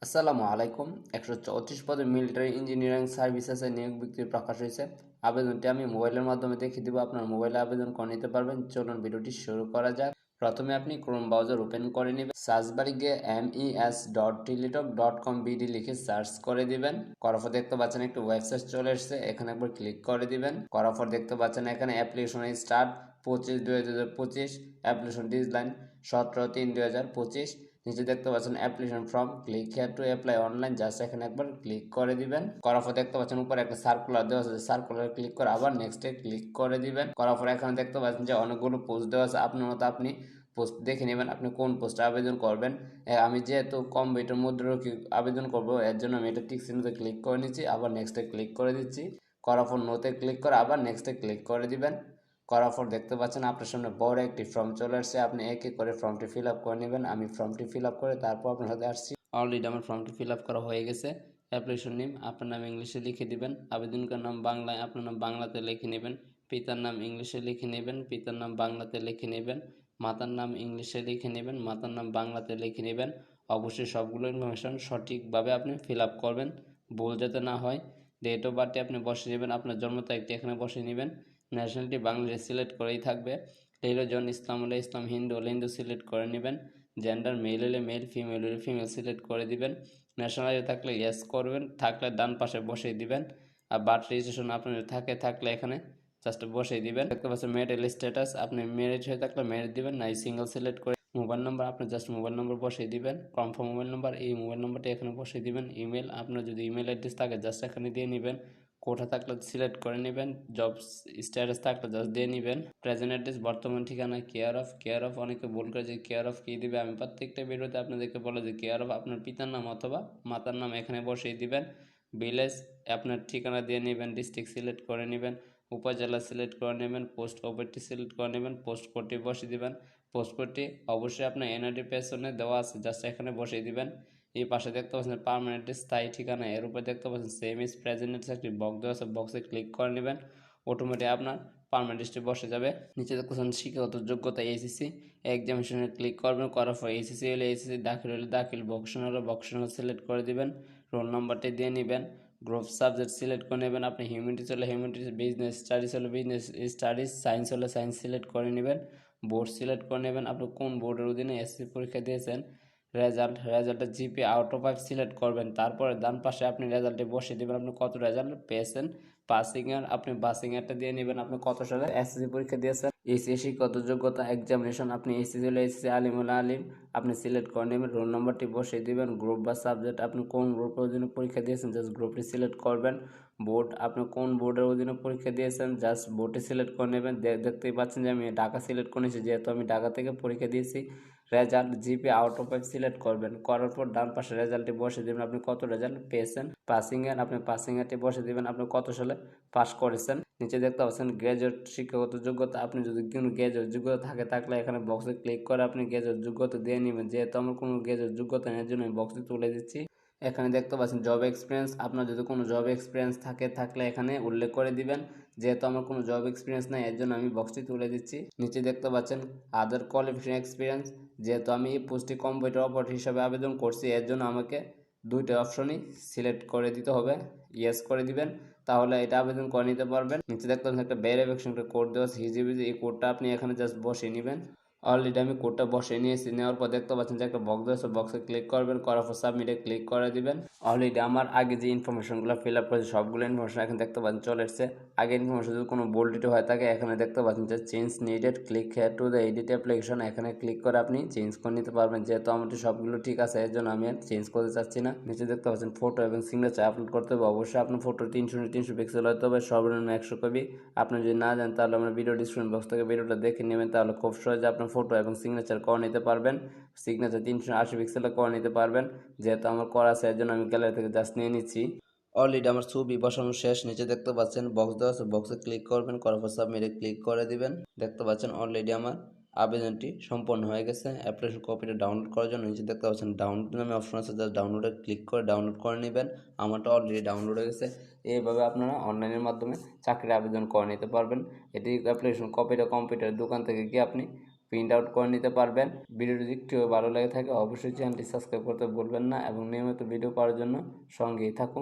আসসালামু আলাইকুম। 134 পদে মিলিটারি ইঞ্জিনিয়ারিং সার্ভিসেসে নিয়োগ বিজ্ঞপ্তি প্রকাশ হয়েছে। আবেদনটি আমি মোবাইলের মাধ্যমে দেখিয়ে দিব। আপনার মোবাইলে আবেদন করে নিতে পারবেন। চলুন ভিডিওটি শুরু করা যাক। প্রথমে আপনি ক্রোম ব্রাউজার ওপেন করে নেবেন। সার্চ বারে গিয়ে mes.teletalk.com বিডি লিখে সার্চ করে দিবেন। করার পর দেখতে পাচ্ছেন একটু ওয়েবসাইট চলে এসেছে, এখানে একবার ক্লিক করে দিবেন। করার পর দেখতে পাচ্ছেন এখানে অ্যাপ্লিকেশন স্টার্ট 25/2/2025, অ্যাপ্লিকেশন ডিডলাইন 17/3/2025। নিচে দেখতে পাচ্ছেন application form, click here to apply online, just এখানে একবার ক্লিক করে দিবেন। করার পর দেখতে পাচ্ছেন উপরে একটা সার্কুলার দেওয়া আছে, সার্কুলার ক্লিক করে আবার নেক্সটে ক্লিক করে দিবেন। করার পর এখানে দেখতে পাচ্ছেন যে অনেকগুলো পোস্ট দেওয়া আছে, আপনার মতো আপনি পোস্ট দেখে নেবেন আপনি কোন পোস্টে আবেদন করবেন। আমি যেহেতু কম বেটের মধ্যে আবেদন করব, এর জন্য আমি এটা টিক চিহ্নতে ক্লিক করে নিচ্ছি, আবার নেক্সটে ক্লিক করে দিচ্ছি। করার পর নোতে ক্লিক করে আবার নেক্সটে ক্লিক করে দিবেন। করার পর দেখতে পাচ্ছেন আপনার সামনে বড় একটি ফর্ম চলে আসছে, আপনি এক এক করে ফর্মটি ফিল আপ করে নেবেন। আমি ফর্মটি ফিল আপ করে তারপর আপনার সাথে আসছি। অলরেডি আমার ফর্মটি ফিল আপ করা হয়ে গেছে। অ্যাপ্লিকেশন নেম আপনার নাম ইংলিশে লিখে দিবেন, আবেদনকার নাম বাংলায়, আপনার নাম বাংলাতে লিখে নেবেন, পিতার নাম ইংলিশে লিখে নেবেন, পিতার নাম বাংলাতে লিখে নেবেন, মাতার নাম ইংলিশে লিখে নেবেন, মাতার নাম বাংলাতে লিখে নেবেন। অবশ্যই সবগুলো ইনফরমেশন সঠিকভাবে আপনি ফিল আপ করবেন, ভুল যাতে না হয়। ডেট অফ বার্থে আপনি বসিয়ে নেবেন, আপনার জন্ম তারিখটি এখানে বসিয়ে নেবেন। ন্যাশনালিটি বাংলাদেশ সিলেক্ট করেই থাকবে। রিলিজন ইসলাম হলে ইসলাম, হিন্দু হলে হিন্দু সিলেক্ট করে নেবেন। জেন্ডার মেল হলে মেল, ফিমেল হলে ফিমেল সিলেক্ট করে দিবেন। ন্যাশনালিটি থাকলে ইয়েস করবেন, থাকলে ডান পাশে বসিয়ে দিবেন। আর বার্থ রেজিস্ট্রেশন আপনার থাকলে এখানে জাস্ট বসিয়ে দিবেন। দেখতে পাচ্ছেন ম্যারিটাল স্ট্যাটাস, আপনি ম্যারিড হয়ে থাকলে ম্যারিড দিবেন, নাই সিঙ্গেল সিলেক্ট করে। মোবাইল নাম্বার আপনি জাস্ট মোবাইল নম্বর বসিয়ে দিবেন, কনফার্ম মোবাইল নাম্বার, এই মোবাইল নাম্বারটি এখানে বসিয়ে দিবেন। ইমেল আপনার যদি ইমেল অ্যাড্রেস থাকে জাস্ট এখানে দিয়ে নেবেন। কোটা থাকলে সিলেক্ট করে নেবেন, জব স্ট্যাটাস থাকলে জাস্ট দিয়ে নেবেন। প্রেজেন্ট অ্যাড্রেস বর্তমান ঠিকানা, কেয়ার অফ অনেকে ভুল করে যে কেয়ার অফ কী দিবে, আমি প্রত্যেকটা ভিডিওতে আপনাদেরকে বলে যে কেয়ার অফ আপনার পিতার নাম অথবা মাতার নাম এখানে বসিয়ে দিবেন। ভিলেজ আপনার ঠিকানা দিয়ে নেবেন, ডিস্ট্রিক্ট সিলেক্ট করে নেবেন, উপজেলা সিলেক্ট করে নেবেন, পোস্ট অফিসটি সিলেক্ট করে নেবেন, পোস্ট কোডটি বসিয়ে দিবেন। পোস্ট কোডটি অবশ্যই আপনার এনআইডি পেছনে দেওয়া আছে, জাস্ট এখানে বসিয়ে দিবেন। এই পাশে দেখতে পাচ্ছেন পার্মানেন্ট স্থায়ী ঠিকানা, এর উপরে দেখতে পাচ্ছেন সেম ইজ প্রেজেন্ট একটি বক্স দেওয়া আছে, বক্সে ক্লিক করে নেবেন। অটোমেটিক আপনার পার্মানেন্ট লিস্টে বসে যাবে। নিচে দেখতেছেন শিক্ষাগত যোগ্যতা এইচএসসি, এক্সামিনেশনে ক্লিক করবেন। করার পর এইচএসসি হলে এইচএসসি, দাখিল হলে দাখিল, ভোকেশনাল হলে ভোকেশনাল সিলেক্ট করে দিবেন। রোল নাম্বারটি দিয়ে নেবেন। গ্রুপ সাবজেক্ট সিলেক্ট করে নেবেন, আপনি হিউম্যানিটিস হলে হিউম্যানিটিস, বিজনেস স্টাডিজ হলে বিজনেস স্টাডিজ, সায়েন্স হলে সায়েন্স সিলেক্ট করে নেবেন। বোর্ড সিলেক্ট করে নেবেন, আপনি কোন বোর্ডের অধীনে এসএসসি পরীক্ষা দিয়েছেন। রেজাল্টের জিপি আউট অফ 5 সিলেক্ট করবেন। তারপরে ডান পাশে আপনি রেজাল্টে বসিয়ে দেবেন আপনি কত রেজাল্ট পেয়েছেন। পাসিংয়ের আপনি পাসিংয়েরটা দিয়ে নেবেন, আপনি কত সালে এসএসসি পরীক্ষা দিয়েছেন। এসএসসি কত যোগ্যতা এক্সামিনেশন, আপনি এসএসসি হলে এসএসসি, আলিম হলে আলিম, আপনি সিলেক্ট করে নেবেন। রোল নাম্বারটি বসিয়ে দিবেন। গ্রুপ বা সাবজেক্ট আপনি কোন গ্রুপের অধীনে পরীক্ষা দিয়েছেন, জাস্ট গ্রুপটি সিলেক্ট করবেন। বোর্ড আপনি কোন বোর্ডের অধীনে পরীক্ষা দিয়েছেন, জাস্ট বোর্ডটি সিলেক্ট করে নেবেন। দেখতেই পাচ্ছেন যে আমি ঢাকা সিলেক্ট করেছি, যেহেতু আমি ঢাকা থেকে পরীক্ষা দিয়েছি। Result GP out of 5 select করবেন। করার পর ডান পাশে রেজাল্টটি বসে দেবেন, আপনি কত রেজাল্ট পেয়েছেন। পাসিংয়ের আপনি পাসিংয়েরটি বসে দেবেন, আপনি কত সালে পাস করেছেন। নিচে দেখতে পাচ্ছেন গ্র্যাজুয়েট শিক্ষাগত যোগ্যতা, আপনি যদি কোনো গ্র্যাজুয়েট যোগ্যতা থাকলে এখানে বক্সে ক্লিক করে আপনি গ্র্যাজুয়েট যোগ্যতা দিয়ে নেবেন। যেহেতু আমার কোনো গ্র্যাজুয়েট যোগ্যতা নেই, এর জন্য আমি বক্সে তুলে দিচ্ছি। এখানে দেখতে পাচ্ছেন জব এক্সপিরিয়েন্স, আপনার যদি কোনো জব এক্সপিরিয়েন্স থাকলে এখানে উল্লেখ করে দিবেন। যেহেতু আমার কোনো জব এক্সপিরিয়েন্স নাই, এর জন্য আমি বক্সটি তুলে দিচ্ছি। নিচে দেখতে পাচ্ছেন আদার কোয়ালিফিকেশন এক্সপিরিয়েন্স, যেহেতু আমি এই পোস্টে কম্পিউটার অপারেটর হিসাবে আবেদন করছি, এর জন্য আমাকে দুইটা অপশনই সিলেক্ট করে দিতে হবে। ইয়েস করে দিবেন, তাহলে এটা আবেদন করে নিতে পারবেন। নিচে দেখতে পাচ্ছেন একটা ভেরিফিকেশন কোড দেওয়া আছে হিজিবিজি, এই কোডটা আপনি এখানে জাস্ট বসিয়ে নেবেন। অলরেডি আমি কোডটা বসিয়ে নিয়েছি, নেওয়ার পর দেখতে পাচ্ছেন যে একটা বক্স আছে, বক্সে ক্লিক করবেন, করার পর সাবমিটে ক্লিক করে দিবেন। অলরেডি আমার আগে যে ইনফরমেশনগুলো ফিল আপ করেছে সবগুলো ইনফরমেশন এখানে দেখতে পাচ্ছেন চলে এসেছে। আগে ইনফরমেশন যদি কোনো বোল্ডিট হয়ে থাকে এখানে দেখতে পাচ্ছেন যে change needed, click here to the edit application, এখানে ক্লিক করে আপনি চেঞ্জ করে নিতে পারবেন। যেহেতু আমাদের সবগুলো ঠিক আছে, এর জন্য আমি আর চেঞ্জ করতে চাচ্ছি না। নিচে দেখতে পাচ্ছেন ফটো এবং সিগনেচার আপলোড করতে হবে। অবশ্যই আপনার ফটো 300 পিক্সেল হতে হবে, সর্বনিম্ন 100 কপি। আপনি যদি না জানেন তাহলে আমরা ভিডিও ডিসক্রিপশন বক্স থেকে ভিডিওটা দেখে নেবেন, তাহলে খুব সহজে আপনার ফটো এবং সিগনেচার করে নিতে পারবেন। সিগনেচার 380 পিক্সেলে করে নিতে পারবেন। যেহেতু আমার করা আছে, এর জন্য আমি গ্যালারি থেকে জাস্ট নিয়ে নিচ্ছি। অলরেডি আমার ছবি বসানো শেষ। নিচে দেখতে পাচ্ছেন বক্স দেওয়া আছে, বক্সে ক্লিক করবেন, করার পর সাবমিটে ক্লিক করে দিবেন। দেখতে পাচ্ছেন অলরেডি আমার আবেদনটি সম্পন্ন হয়ে গেছে। অ্যাপ্লিকেশন কপিটা ডাউনলোড করার জন্য নিচে দেখতে পাচ্ছেন ডাউনলোড নামে অপশন আছে, জাস্ট ডাউনলোডে ক্লিক করে ডাউনলোড করে নেবেন। আমারটা অলরেডি ডাউনলোড হয়ে গেছে। এইভাবে আপনারা অনলাইনের মাধ্যমে চাকরির আবেদন করে নিতে পারবেন। এটি অ্যাপ্লিকেশন কপিটা কম্পিউটারের দোকান থেকে গিয়ে আপনি প্রিন্ট আউট করে নিতে পারবেন। ভিডিওটি যদি একটু ভালো লেগে থাকে অবশ্যই চ্যানেলটি সাবস্ক্রাইব করতে ভুলবেন না এবং নিয়মিত ভিডিও পাওয়ার জন্য সঙ্গেই থাকুন।